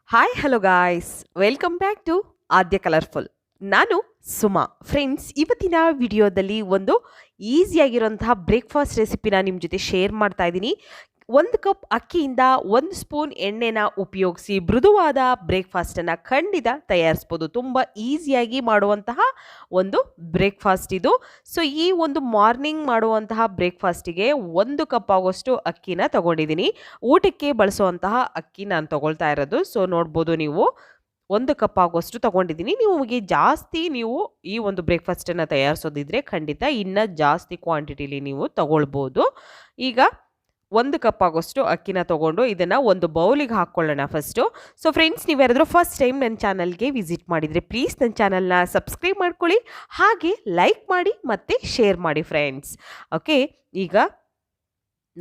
Hi hello guys welcome back to Aadya colourful. ನಾನು Suma. Friends, ಇವತ್ತಿನ ವಿಡಿಯೋದಲ್ಲಿ ಒಂದು ಈಸಿಯಾಗಿರೋಂತಹ ಬ್ರೇಕ್ಫಾಸ್ಟ್ ರೆಸಿಪಿನ ನಿಮ್ಮ ಜೊತೆ ಶೇರ್ ಮಾಡ್ತಾ ಇದ್ದೀನಿ. 1 ಕಪ್ ಅಕ್ಕಿಯಿಂದ 1 ಸ್ಪೂನ್ ಎಣ್ಣೆನ ಉಪಯೋಗಿಸಿ ಮೃದುವಾದ ಬ್ರೇಕ್ಫಾಸ್ಟನ್ನು ಖಂಡಿತ ತಯಾರಿಸ್ಬೋದು. ತುಂಬ ಈಸಿಯಾಗಿ ಮಾಡುವಂತಹ ಒಂದು ಬ್ರೇಕ್ಫಾಸ್ಟ್ ಇದು. ಸೊ ಈ ಒಂದು ಮಾರ್ನಿಂಗ್ ಮಾಡುವಂತಹ ಬ್ರೇಕ್ಫಾಸ್ಟಿಗೆ 1 ಕಪ್ ಆಗೋಷ್ಟು ಅಕ್ಕಿನ ತಗೊಂಡಿದ್ದೀನಿ. ಊಟಕ್ಕೆ ಬಳಸುವಂತಹ ಅಕ್ಕಿ ನಾನು ತಗೊಳ್ತಾ ಇರೋದು. ಸೊ ನೋಡ್ಬೋದು ನೀವು 1 ಕಪ್ ಆಗೋಷ್ಟು ತಗೊಂಡಿದ್ದೀನಿ. ನಿಮಗೆ ಜಾಸ್ತಿ ನೀವು ಈ ಒಂದು ಬ್ರೇಕ್ಫಾಸ್ಟನ್ನು ತಯಾರಿಸೋದಿದ್ರೆ ಖಂಡಿತ ಇನ್ನೂ ಜಾಸ್ತಿ ಕ್ವಾಂಟಿಟಿಲಿ ನೀವು ತಗೊಳ್ಬೋದು. ಈಗ 1 ಕಪ್ ಆಗೋಷ್ಟು ಅಕ್ಕಿನ ತೊಗೊಂಡು ಇದನ್ನು ಒಂದು ಬೌಲಿಗೆ ಹಾಕ್ಕೊಳ್ಳೋಣ ಫಸ್ಟು. ಸೊ ಫ್ರೆಂಡ್ಸ್, ನೀವು ಯಾರಾದರೂ ಫಸ್ಟ್ ಟೈಮ್ ನನ್ನ ಚಾನಲ್ಗೆ ವಿಸಿಟ್ ಮಾಡಿದರೆ ಪ್ಲೀಸ್ ನನ್ನ ಚಾನಲ್ನ ಸಬ್ಸ್ಕ್ರೈಬ್ ಮಾಡ್ಕೊಳ್ಳಿ, ಹಾಗೆ ಲೈಕ್ ಮಾಡಿ ಮತ್ತು ಶೇರ್ ಮಾಡಿ ಫ್ರೆಂಡ್ಸ್. ಓಕೆ, ಈಗ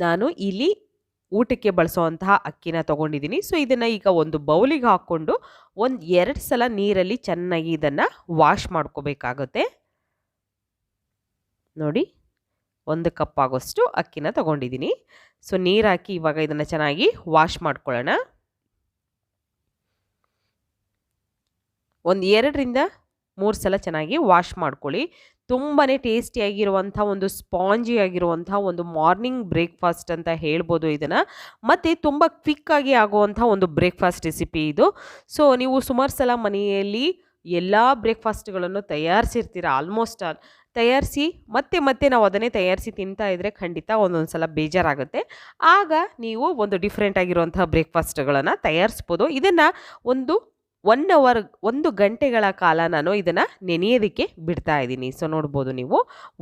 ನಾನು ಇಲ್ಲಿ ಊಟಕ್ಕೆ ಬಳಸುವಂತಹ ಅಕ್ಕಿನ ತೊಗೊಂಡಿದ್ದೀನಿ. ಸೊ ಇದನ್ನು ಈಗ ಒಂದು ಬೌಲಿಗೆ ಹಾಕ್ಕೊಂಡು 1-2 ಸಲ ನೀರಲ್ಲಿ ಚೆನ್ನಾಗಿ ಇದನ್ನು ವಾಶ್ ಮಾಡ್ಕೋಬೇಕಾಗುತ್ತೆ. ನೋಡಿ, 1 ಕಪ್ ಆಗೋಷ್ಟು ಅಕ್ಕಿನ ತಗೊಂಡಿದ್ದೀನಿ. ಸೊ ನೀರು ಹಾಕಿ ಇವಾಗ ಇದನ್ನು ಚೆನ್ನಾಗಿ ವಾಶ್ ಮಾಡ್ಕೊಳ್ಳೋಣ. 2-3 ಸಲ ಚೆನ್ನಾಗಿ ವಾಶ್ ಮಾಡ್ಕೊಳ್ಳಿ. ತುಂಬಾ ಟೇಸ್ಟಿಯಾಗಿರುವಂಥ ಒಂದು ಸ್ಪಾಂಜಿ ಆಗಿರುವಂಥ ಒಂದು ಮಾರ್ನಿಂಗ್ ಬ್ರೇಕ್ಫಾಸ್ಟ್ ಅಂತ ಹೇಳ್ಬೋದು ಇದನ್ನು. ಮತ್ತು ತುಂಬ ಕ್ವಿಕ್ಕಾಗಿ ಆಗುವಂಥ ಒಂದು ಬ್ರೇಕ್ಫಾಸ್ಟ್ ರೆಸಿಪಿ ಇದು. ಸೊ ನೀವು ಸುಮಾರು ಸಲ ಮನೆಯಲ್ಲಿ ಎಲ್ಲ ಬ್ರೇಕ್ಫಾಸ್ಟ್ಗಳನ್ನು ತಯಾರಿಸಿರ್ತೀರ, ಆಲ್ಮೋಸ್ಟ್ ಆಲ್ ತಯಾರಿಸಿ ಮತ್ತೆ ಮತ್ತೆ ನಾವು ಅದನ್ನೇ ತಯಾರಿಸಿ ತಿಂತಾ ಇದ್ದರೆ ಖಂಡಿತ ಒಂದೊಂದು ಸಲ ಬೇಜಾರಾಗುತ್ತೆ. ಆಗ ನೀವು ಒಂದು ಡಿಫ್ರೆಂಟ್ ಆಗಿರುವಂತಹ ಬ್ರೇಕ್ಫಾಸ್ಟ್ಗಳನ್ನು ತಯಾರಿಸ್ಬೋದು. ಇದನ್ನು 1 ಅವರ್ 1 ಗಂಟೆಗಳ ಕಾಲ ನಾನು ಇದನ್ನು ನೆನೆಯೋದಕ್ಕೆ ಬಿಡ್ತಾ ಇದ್ದೀನಿ. ಸೊ ನೋಡ್ಬೋದು ನೀವು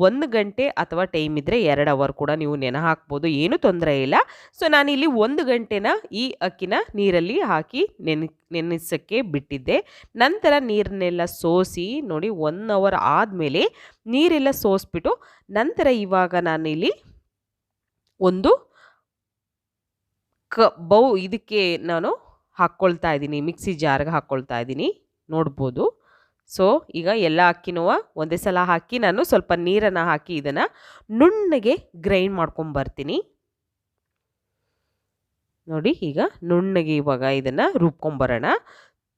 1 ಗಂಟೆ ಅಥವಾ ಟೈಮ್ ಇದ್ದರೆ 2 ಅವರ್ ಕೂಡ ನೀವು ನೆನೆ ಹಾಕ್ಬೋದು, ಏನೂ ತೊಂದರೆ ಇಲ್ಲ. ಸೊ ನಾನಿಲ್ಲಿ 1 ಗಂಟೆನ ಈ ಅಕ್ಕಿನ ನೀರಲ್ಲಿ ಹಾಕಿ ನೆನೆಸೋಕ್ಕೆ ಬಿಟ್ಟಿದ್ದೆ. ನಂತರ ನೀರನ್ನೆಲ್ಲ ಸೋಸಿ ನೋಡಿ 1 ಅವರ್ ಆದಮೇಲೆ ನೀರೆಲ್ಲ ಸೋಸ್ಬಿಟ್ಟು ನಂತರ ಇವಾಗ ನಾನಿಲ್ಲಿ ಒಂದು ಇದಕ್ಕೆ ನಾನು ಹಾಕ್ಕೊಳ್ತಾ ಇದ್ದೀನಿ, ಮಿಕ್ಸಿ ಜಾರ್ಗೆ ಹಾಕ್ಕೊಳ್ತಾ ಇದ್ದೀನಿ, ನೋಡ್ಬೋದು. ಸೊ ಈಗ ಎಲ್ಲ ಅಕ್ಕಿನೂ ಒಂದೇ ಸಲ ಹಾಕಿ ನಾನು ಸ್ವಲ್ಪ ನೀರನ್ನು ಹಾಕಿ ಇದನ್ನು ನುಣ್ಣಗೆ ಗ್ರೈಂಡ್ ಮಾಡ್ಕೊಂಬರ್ತೀನಿ. ನೋಡಿ, ಈಗ ನುಣ್ಣಗೆ ಇವಾಗ ಇದನ್ನು ರುಬ್ಕೊಂಬರೋಣ.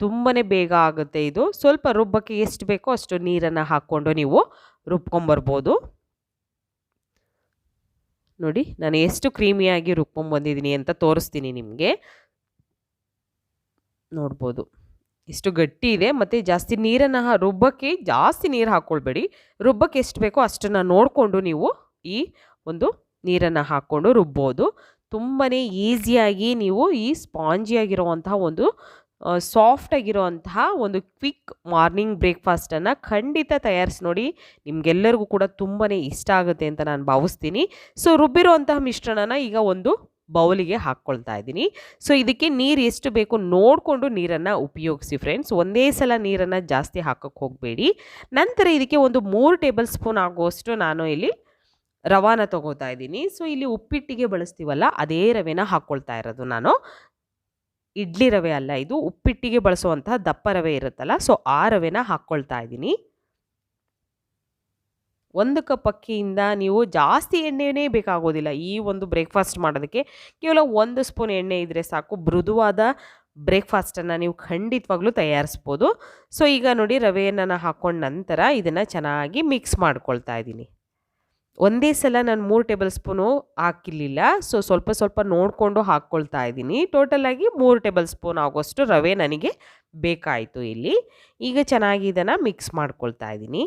ತುಂಬಾ ಬೇಗ ಆಗುತ್ತೆ ಇದು. ಸ್ವಲ್ಪ ರುಬ್ಬಕ್ಕೆ ಎಷ್ಟು ಬೇಕೋ ಅಷ್ಟು ನೀರನ್ನು ಹಾಕ್ಕೊಂಡು ನೀವು ರುಬ್ಕೊಂಬರ್ಬೋದು. ನೋಡಿ, ನಾನು ಎಷ್ಟು ಕ್ರೀಮಿಯಾಗಿ ರುಬ್ಕೊಂಬಂದಿದ್ದೀನಿ ಅಂತ ತೋರಿಸ್ತೀನಿ ನಿಮಗೆ. ನೋಡ್ಬೋದು ಎಷ್ಟು ಗಟ್ಟಿ ಇದೆ. ಮತ್ತು ಜಾಸ್ತಿ ನೀರನ್ನು ರುಬ್ಬಕ್ಕೆ ಜಾಸ್ತಿ ನೀರು ಹಾಕ್ಕೊಳ್ಬೇಡಿ. ರುಬ್ಬಕ್ಕೆ ಎಷ್ಟು ಬೇಕೋ ಅಷ್ಟನ್ನು ನೋಡಿಕೊಂಡು ನೀವು ಈ ಒಂದು ನೀರನ್ನು ಹಾಕ್ಕೊಂಡು ರುಬ್ಬೋದು. ತುಂಬಾ ಈಸಿಯಾಗಿ ನೀವು ಈ ಸ್ಪಾಂಜಿಯಾಗಿರುವಂತಹ ಒಂದು ಸಾಫ್ಟಾಗಿರುವಂತಹ ಒಂದು ಕ್ವಿಕ್ ಮಾರ್ನಿಂಗ್ ಬ್ರೇಕ್ಫಾಸ್ಟನ್ನು ಖಂಡಿತ ತಯಾರಿಸಿ ನೋಡಿ. ನಿಮಗೆಲ್ಲರಿಗೂ ಕೂಡ ತುಂಬಾ ಇಷ್ಟ ಆಗುತ್ತೆ ಅಂತ ನಾನು ಭಾವಿಸ್ತೀನಿ. ಸೊ ರುಬ್ಬಿರುವಂತಹ ಮಿಶ್ರಣನ ಈಗ ಒಂದು ಬೌಲಿಗೆ ಹಾಕ್ಕೊಳ್ತಾ ಇದ್ದೀನಿ. ಸೊ ಇದಕ್ಕೆ ನೀರು ಎಷ್ಟು ಬೇಕು ನೋಡಿಕೊಂಡು ನೀರನ್ನು ಉಪಯೋಗಿಸಿ ಫ್ರೆಂಡ್ಸ್. ಒಂದೇ ಸಲ ನೀರನ್ನು ಜಾಸ್ತಿ ಹಾಕೋಕ್ಕೆ ಹೋಗಬೇಡಿ. ನಂತರ ಇದಕ್ಕೆ ಒಂದು 3 ಟೇಬಲ್ ಸ್ಪೂನ್ ಆಗುವಷ್ಟು ನಾನು ಇಲ್ಲಿ ರವಾನ ತಗೋತಾ ಇದ್ದೀನಿ. ಸೊ ಇಲ್ಲಿ ಉಪ್ಪಿಟ್ಟಿಗೆ ಬಳಸ್ತೀವಲ್ಲ ಅದೇ ರವೆನ ಹಾಕ್ಕೊಳ್ತಾ ಇರೋದು ನಾನು. ಇಡ್ಲಿ ರವೆ ಅಲ್ಲ ಇದು, ಉಪ್ಪಿಟ್ಟಿಗೆ ಬಳಸುವಂತಹ ದಪ್ಪ ರವೆ ಇರುತ್ತಲ್ಲ, ಸೊ ಆ ರವೆನ ಹಾಕ್ಕೊಳ್ತಾ ಇದ್ದೀನಿ. 1 ಕಪ್ ಅಕ್ಕಿಯಿಂದ ನೀವು ಜಾಸ್ತಿ ಎಣ್ಣೆನೇ ಬೇಕಾಗೋದಿಲ್ಲ ಈ ಒಂದು ಬ್ರೇಕ್ಫಾಸ್ಟ್ ಮಾಡೋದಕ್ಕೆ. ಕೇವಲ 1 ಸ್ಪೂನ್ ಎಣ್ಣೆ ಇದ್ದರೆ ಸಾಕು, ಮೃದುವಾದ ಬ್ರೇಕ್ಫಾಸ್ಟನ್ನು ನೀವು ಖಂಡಿತವಾಗ್ಲೂ ತಯಾರಿಸ್ಬೋದು. ಸೊ ಈಗ ನೋಡಿ, ರವೆಯನ್ನು ಹಾಕ್ಕೊಂಡ ನಂತರ ಇದನ್ನು ಚೆನ್ನಾಗಿ ಮಿಕ್ಸ್ ಮಾಡ್ಕೊಳ್ತಾ ಇದ್ದೀನಿ. ಒಂದೇ ಸಲ ನಾನು 3 ಟೇಬಲ್ ಸ್ಪೂನು ಹಾಕಿರಲಿಲ್ಲ. ಸೊ ಸ್ವಲ್ಪ ಸ್ವಲ್ಪ ನೋಡಿಕೊಂಡು ಹಾಕ್ಕೊಳ್ತಾ ಇದ್ದೀನಿ. ಟೋಟಲಾಗಿ 3 ಟೇಬಲ್ ಸ್ಪೂನ್ ಆಗೋಷ್ಟು ರವೆ ನನಗೆ ಬೇಕಾಯಿತು ಇಲ್ಲಿ. ಈಗ ಚೆನ್ನಾಗಿ ಇದನ್ನು ಮಿಕ್ಸ್ ಮಾಡ್ಕೊಳ್ತಾ ಇದ್ದೀನಿ.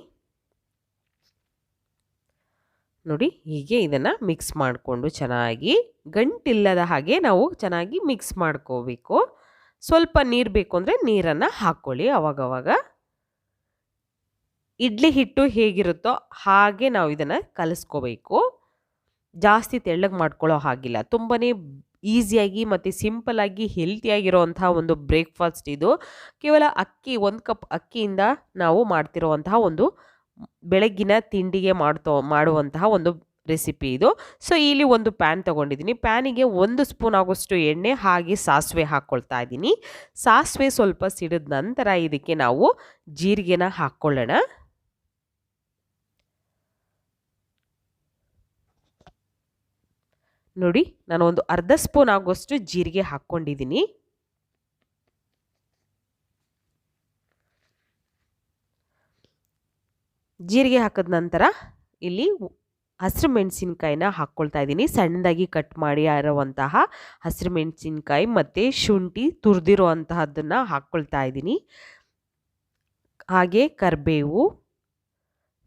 ನೋಡಿ, ಹೀಗೆ ಇದನ್ನು ಮಿಕ್ಸ್ ಮಾಡಿಕೊಂಡು ಚೆನ್ನಾಗಿ ಗಂಟಿಲ್ಲದ ಹಾಗೆ ನಾವು ಚೆನ್ನಾಗಿ ಮಿಕ್ಸ್ ಮಾಡ್ಕೋಬೇಕು. ಸ್ವಲ್ಪ ನೀರು ಬೇಕು ಅಂದರೆ ನೀರನ್ನು ಹಾಕ್ಕೊಳ್ಳಿ ಆವಾಗವಾಗ. ಇಡ್ಲಿ ಹಿಟ್ಟು ಹೇಗಿರುತ್ತೋ ಹಾಗೆ ನಾವು ಇದನ್ನು ಕಲಿಸ್ಕೋಬೇಕು. ಜಾಸ್ತಿ ತೆಳ್ಳಗೆ ಮಾಡ್ಕೊಳ್ಳೋ ಹಾಗಿಲ್ಲ. ತುಂಬಾ ಈಸಿಯಾಗಿ ಮತ್ತು ಸಿಂಪಲ್ಲಾಗಿ ಹೆಲ್ತಿಯಾಗಿರೋವಂತಹ ಒಂದು ಬ್ರೇಕ್ಫಾಸ್ಟ್ ಇದು. ಕೇವಲ ಅಕ್ಕಿ 1 ಕಪ್ ಅಕ್ಕಿಯಿಂದ ನಾವು ಮಾಡ್ತಿರೋವಂತಹ ಒಂದು ಬೆಳಗ್ಗಿನ ತಿಂಡಿಗೆ ಮಾಡುವಂತಹ ಒಂದು ರೆಸಿಪಿ ಇದು. ಸೊ ಇಲ್ಲಿ ಒಂದು ಪ್ಯಾನ್ ತೊಗೊಂಡಿದ್ದೀನಿ. ಪ್ಯಾನಿಗೆ 1 ಸ್ಪೂನ್ ಆಗೋಷ್ಟು ಎಣ್ಣೆ ಹಾಗೆ ಸಾಸಿವೆ ಹಾಕ್ಕೊಳ್ತಾ ಇದ್ದೀನಿ. ಸಾಸಿವೆ ಸ್ವಲ್ಪ ಸಿಡಿದ ನಂತರ ಇದಕ್ಕೆ ನಾವು ಜೀರಿಗೆನ ಹಾಕ್ಕೊಳ್ಳೋಣ. ನೋಡಿ, ನಾನು ಒಂದು ಅರ್ಧ ಸ್ಪೂನ್ ಆಗೋಷ್ಟು ಜೀರಿಗೆ ಹಾಕ್ಕೊಂಡಿದ್ದೀನಿ. ಜೀರಿಗೆ ಹಾಕಿದ ನಂತರ ಇಲ್ಲಿ ಹಸಿರು ಮೆಣಸಿನ್ಕಾಯಿನ ಹಾಕ್ಕೊಳ್ತಾ ಇದ್ದೀನಿ. ಸಣ್ಣದಾಗಿ ಕಟ್ ಮಾಡಿ ಇರುವಂತಹ ಹಸಿರು ಮೆಣಸಿನ್ಕಾಯಿ ಮತ್ತು ಶುಂಠಿ ತುರಿದಿರೋ ಅಂತಹದ್ದನ್ನು ಹಾಕ್ಕೊಳ್ತಾ ಇದ್ದೀನಿ. ಹಾಗೆ ಕರಿಬೇವು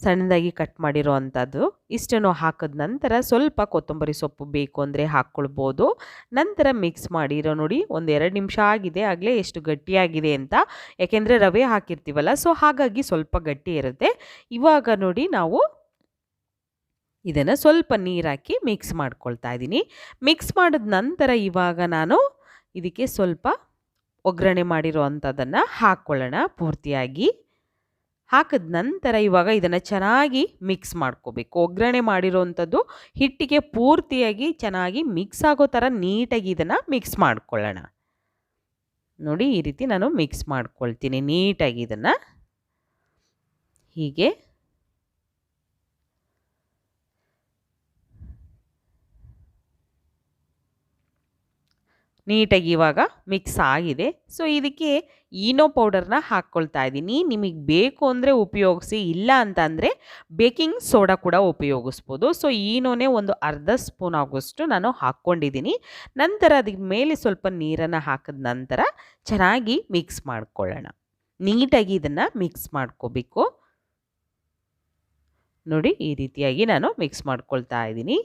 ಸಣ್ಣದಾಗಿ ಕಟ್ ಮಾಡಿರೋ ಅಂಥದ್ದು ಇಷ್ಟನ್ನು ಹಾಕಿದ ನಂತರ ಸ್ವಲ್ಪ ಕೊತ್ತಂಬರಿ ಸೊಪ್ಪು ಬೇಕು ಅಂದರೆ ಹಾಕ್ಕೊಳ್ಬೋದು. ನಂತರ ಮಿಕ್ಸ್ ಮಾಡಿರೋ ನೋಡಿ 1-2 ನಿಮಿಷ ಆಗಿದೆ. ಆಗಲೇ ಎಷ್ಟು ಗಟ್ಟಿಯಾಗಿದೆ ಅಂತ, ಯಾಕೆಂದರೆ ರವೆ ಹಾಕಿರ್ತೀವಲ್ಲ, ಸೊ ಹಾಗಾಗಿ ಸ್ವಲ್ಪ ಗಟ್ಟಿ ಇರುತ್ತೆ. ಇವಾಗ ನೋಡಿ ನಾವು ಇದನ್ನು ಸ್ವಲ್ಪ ನೀರು ಹಾಕಿ ಮಿಕ್ಸ್ ಮಾಡ್ಕೊಳ್ತಾ ಇದ್ದೀನಿ. ಮಿಕ್ಸ್ ಮಾಡಿದ ನಂತರ ಇವಾಗ ನಾನು ಇದಕ್ಕೆ ಸ್ವಲ್ಪ ಒಗ್ಗರಣೆ ಮಾಡಿರೋ ಅಂಥದ್ದನ್ನು ಹಾಕ್ಕೊಳ್ಳೋಣ. ಪೂರ್ತಿಯಾಗಿ ಹಾಕಿದ ನಂತರ ಇವಾಗ ಇದನ್ನು ಚೆನ್ನಾಗಿ ಮಿಕ್ಸ್ ಮಾಡ್ಕೋಬೇಕು. ಒಗ್ಗರಣೆ ಮಾಡಿರೋವಂಥದ್ದು ಹಿಟ್ಟಿಗೆ ಪೂರ್ತಿಯಾಗಿ ಚೆನ್ನಾಗಿ ಮಿಕ್ಸ್ ಆಗೋ ಥರ ನೀಟಾಗಿ ಇದನ್ನು ಮಿಕ್ಸ್ ಮಾಡ್ಕೊಳ್ಳೋಣ. ನೋಡಿ ಈ ರೀತಿ ನಾನು ಮಿಕ್ಸ್ ಮಾಡ್ಕೊಳ್ತೀನಿ ನೀಟಾಗಿ ಇದನ್ನು. ಹೀಗೆ ನೀಟಾಗಿ ಇವಾಗ ಮಿಕ್ಸ್ ಆಗಿದೆ. ಸೊ ಇದಕ್ಕೆ ಈನೋ ಪೌಡರ್ನ ಹಾಕ್ಕೊಳ್ತಾ ಇದ್ದೀನಿ. ನಿಮಗೆ ಬೇಕು ಅಂದರೆ ಉಪಯೋಗಿಸಿ, ಇಲ್ಲ ಅಂತಂದರೆ ಬೇಕಿಂಗ್ ಸೋಡಾ ಕೂಡ ಉಪಯೋಗಿಸ್ಬೋದು. ಸೊ ಈನೋನೇ ಒಂದು ಅರ್ಧ ಸ್ಪೂನ್ ಆಗೋಷ್ಟು ನಾನು ಹಾಕ್ಕೊಂಡಿದ್ದೀನಿ. ನಂತರ ಅದಕ್ಕೆ ಮೇಲೆ ಸ್ವಲ್ಪ ನೀರನ್ನು ಹಾಕಿದ ನಂತರ ಚೆನ್ನಾಗಿ ಮಿಕ್ಸ್ ಮಾಡ್ಕೊಳ್ಳೋಣ. ನೀಟಾಗಿ ಇದನ್ನು ಮಿಕ್ಸ್ ಮಾಡ್ಕೋಬೇಕು. ನೋಡಿ ಈ ರೀತಿಯಾಗಿ ನಾನು ಮಿಕ್ಸ್ ಮಾಡ್ಕೊಳ್ತಾ ಇದ್ದೀನಿ.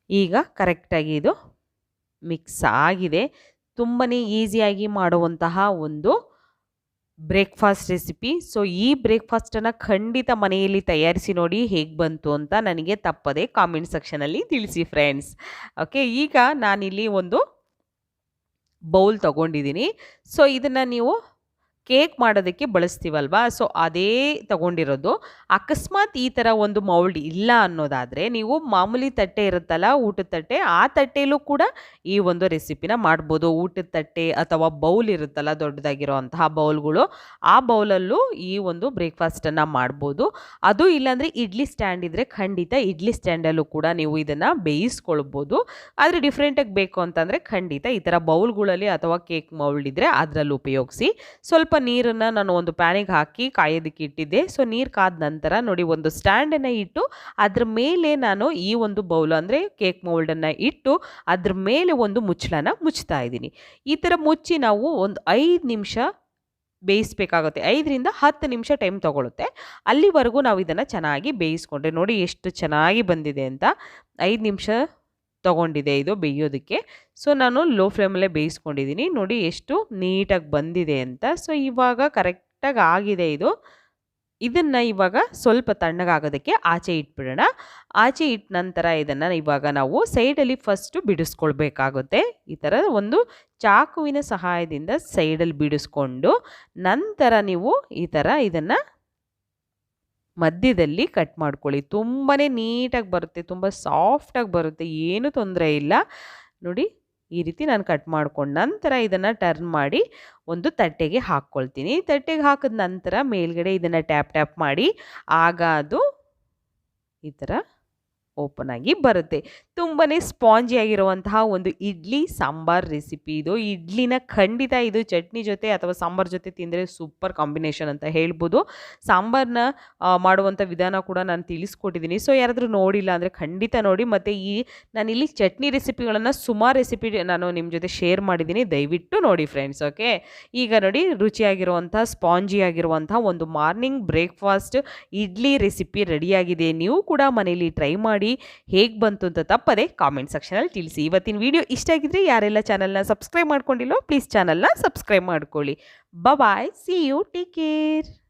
ಈಗ ಕರೆಕ್ಟಾಗಿ ಇದು ಮಿಕ್ಸ್ ಆಗಿದೆ. ತುಂಬಾ ಈಸಿಯಾಗಿ ಮಾಡುವಂತಹ ಒಂದು ಬ್ರೇಕ್ಫಾಸ್ಟ್ ರೆಸಿಪಿ. ಸೊ ಈ ಬ್ರೇಕ್ಫಾಸ್ಟನ್ನು ಖಂಡಿತ ಮನೆಯಲ್ಲಿ ತಯಾರಿಸಿ ನೋಡಿ ಹೇಗೆ ಬಂತು ಅಂತ ನನಗೆ ತಪ್ಪದೆ ಕಾಮೆಂಟ್ ಸೆಕ್ಷನಲ್ಲಿ ತಿಳಿಸಿ ಫ್ರೆಂಡ್ಸ್. ಓಕೆ, ಈಗ ನಾನಿಲ್ಲಿ ಒಂದು ಬೌಲ್ ತೊಗೊಂಡಿದ್ದೀನಿ. ಸೊ ಇದನ್ನು ನೀವು ಕೇಕ್ ಮಾಡೋದಕ್ಕೆ ಬಳಸ್ತೀವಲ್ವಾ, ಸೊ ಅದೇ ತಗೊಂಡಿರೋದು. ಅಕಸ್ಮಾತ್ ಈ ಥರ ಒಂದು ಮೌಲ್ಡ್ ಇಲ್ಲ ಅನ್ನೋದಾದರೆ ನೀವು ಮಾಮೂಲಿ ತಟ್ಟೆ ಇರುತ್ತಲ್ಲ, ಊಟದ ತಟ್ಟೆ, ಆ ತಟ್ಟೆಯಲ್ಲೂ ಕೂಡ ಈ ಒಂದು ರೆಸಿಪಿನ ಮಾಡ್ಬೋದು. ಊಟದ ತಟ್ಟೆ ಅಥವಾ ಬೌಲ್ ಇರುತ್ತಲ್ಲ, ದೊಡ್ಡದಾಗಿರೋ ಅಂತಹ ಬೌಲ್ಗಳು, ಆ ಬೌಲಲ್ಲೂ ಈ ಒಂದು ಬ್ರೇಕ್ಫಾಸ್ಟನ್ನು ಮಾಡ್ಬೋದು. ಅದು ಇಲ್ಲಾಂದರೆ ಇಡ್ಲಿ ಸ್ಟ್ಯಾಂಡ್ ಇದ್ದರೆ ಖಂಡಿತ ಇಡ್ಲಿ ಸ್ಟ್ಯಾಂಡಲ್ಲೂ ಕೂಡ ನೀವು ಇದನ್ನು ಬೇಯಿಸ್ಕೊಳ್ಬೋದು. ಆದರೆ ಡಿಫ್ರೆಂಟಾಗಿ ಬೇಕು ಅಂತಂದರೆ ಖಂಡಿತ ಈ ಥರ ಬೌಲ್ಗಳಲ್ಲಿ ಅಥವಾ ಕೇಕ್ ಮೌಲ್ಡ್ ಇದ್ದರೆ ಅದರಲ್ಲಿ ಉಪಯೋಗಿಸಿ. ಸ್ವಲ್ಪ ನೀರನ್ನು ನಾನು ಒಂದು ಪ್ಯಾನಿಗೆ ಹಾಕಿ ಕಾಯೋದಕ್ಕೆ ಇಟ್ಟಿದ್ದೆ. ಸೊ ನೀರು ಕಾದ ನಂತರ ನೋಡಿ ಒಂದು ಸ್ಟ್ಯಾಂಡನ್ನು ಇಟ್ಟು ಅದ್ರ ಮೇಲೆ ನಾನು ಈ ಒಂದು ಬೌಲ್ ಅಂದರೆ ಕೇಕ್ ಮೌಲ್ಡನ್ನು ಇಟ್ಟು ಅದ್ರ ಮೇಲೆ ಒಂದು ಮುಚ್ಚಳನ ಮುಚ್ತಾ ಇದ್ದೀನಿ. ಈ ಥರ ಮುಚ್ಚಿ ನಾವು ಒಂದು 5 ನಿಮಿಷ ಬೇಯಿಸಬೇಕಾಗುತ್ತೆ. 5ರಿಂದ 10 ನಿಮಿಷ ಟೈಮ್ ತೊಗೊಳುತ್ತೆ. ಅಲ್ಲಿವರೆಗೂ ನಾವು ಇದನ್ನು ಚೆನ್ನಾಗಿ ಬೇಯಿಸ್ಕೊಂಡ್ರೆ ನೋಡಿ ಎಷ್ಟು ಚೆನ್ನಾಗಿ ಬಂದಿದೆ ಅಂತ. 5 ನಿಮಿಷ ತೊಗೊಂಡಿದೆ ಇದು ಬೇಯೋದಕ್ಕೆ. ಸೊ ನಾನು ಲೋ ಫ್ಲೇಮಲ್ಲೇ ಬೇಯಿಸ್ಕೊಂಡಿದ್ದೀನಿ. ನೋಡಿ ಎಷ್ಟು ನೀಟಾಗಿ ಬಂದಿದೆ ಅಂತ. ಸೊ ಇವಾಗ ಕರೆಕ್ಟಾಗಿ ಆಗಿದೆ ಇದು. ಇದನ್ನು ಇವಾಗ ಸ್ವಲ್ಪ ತಣ್ಣಗಾಗೋದಕ್ಕೆ ಆಚೆ ಇಟ್ಬಿಡೋಣ. ಆಚೆ ಇಟ್ಟ ನಂತರ ಇದನ್ನು ಇವಾಗ ನಾವು ಸೈಡಲ್ಲಿ ಫಸ್ಟು ಬಿಡಿಸ್ಕೊಳ್ಬೇಕಾಗುತ್ತೆ. ಈ ಥರ ಒಂದು ಚಾಕುವಿನ ಸಹಾಯದಿಂದ ಸೈಡಲ್ಲಿ ಬಿಡಿಸ್ಕೊಂಡು ನಂತರ ನೀವು ಈ ಥರ ಇದನ್ನು ಮಧ್ಯದಲ್ಲಿ ಕಟ್ ಮಾಡ್ಕೊಳ್ಳಿ. ತುಂಬಾ ನೀಟಾಗಿ ಬರುತ್ತೆ, ತುಂಬ ಸಾಫ್ಟಾಗಿ ಬರುತ್ತೆ, ಏನೂ ತೊಂದರೆ ಇಲ್ಲ. ನೋಡಿ ಈ ರೀತಿ ನಾನು ಕಟ್ ಮಾಡ್ಕೊಂಡು ನಂತರ ಇದನ್ನು ಟರ್ನ್ ಮಾಡಿ ಒಂದು ತಟ್ಟೆಗೆ ಹಾಕ್ಕೊಳ್ತೀನಿ. ತಟ್ಟೆಗೆ ಹಾಕಿದ ನಂತರ ಮೇಲ್ಗಡೆ ಇದನ್ನು ಟ್ಯಾಪ್ ಮಾಡಿ ಆಗ ಅದು ಈ ಥರ ಓಪನ್ ಆಗಿ ಬರುತ್ತೆ. ತುಂಬಾ ಸ್ಪಾಂಜಿಯಾಗಿರುವಂತಹ ಒಂದು ಇಡ್ಲಿ ಸಾಂಬಾರ್ ರೆಸಿಪಿ ಇದು. ಇಡ್ಲಿನ ಖಂಡಿತ ಇದು ಚಟ್ನಿ ಜೊತೆ ಅಥವಾ ಸಾಂಬಾರ್ ಜೊತೆ ತಿಂದರೆ ಸೂಪರ್ ಕಾಂಬಿನೇಷನ್ ಅಂತ ಹೇಳ್ಬೋದು. ಸಾಂಬಾರನ್ನ ಮಾಡುವಂಥ ವಿಧಾನ ಕೂಡ ನಾನು ತಿಳಿಸ್ಕೊಟ್ಟಿದ್ದೀನಿ. ಸೊ ಯಾರಾದರೂ ನೋಡಿಲ್ಲ ಅಂದರೆ ಖಂಡಿತ ನೋಡಿ. ಮತ್ತು ನಾನಿಲ್ಲಿ ಚಟ್ನಿ ರೆಸಿಪಿಗಳನ್ನು ಸುಮಾರು ರೆಸಿಪಿ ನಾನು ನಿಮ್ಮ ಜೊತೆ ಶೇರ್ ಮಾಡಿದ್ದೀನಿ, ದಯವಿಟ್ಟು ನೋಡಿ ಫ್ರೆಂಡ್ಸ್. ಓಕೆ, ಈಗ ನೋಡಿ ರುಚಿಯಾಗಿರುವಂಥ ಸ್ಪಾಂಜಿಯಾಗಿರುವಂಥ ಒಂದು ಮಾರ್ನಿಂಗ್ ಬ್ರೇಕ್ಫಾಸ್ಟ್ ಇಡ್ಲಿ ರೆಸಿಪಿ ರೆಡಿಯಾಗಿದೆ. ನೀವು ಕೂಡ ಮನೇಲಿ ಟ್ರೈ ಮಾಡಿ ಹೇಗೆ ಬಂತು ಅಂತ ತಪ್ಪದೆ ಕಾಮೆಂಟ್ ಸೆಕ್ಷನಲ್ಲಿ ತಿಳಿಸಿ. ಇವತ್ತಿನ ವಿಡಿಯೋ ಇಷ್ಟ ಆಗಿದ್ರೆ ಯಾರೆಲ್ಲ ಚಾನಲ್ನ ಸಬ್ಸ್ಕ್ರೈಬ್ ಮಾಡ್ಕೊಂಡಿಲ್ಲೋ ಪ್ಲೀಸ್ ಚಾನಲ್ನ ಸಬ್ಸ್ಕ್ರೈಬ್ ಮಾಡ್ಕೊಳ್ಳಿ. ಬಾಯ್, ಸಿ ಯು, ಟೇಕ್ ಕೇರ್.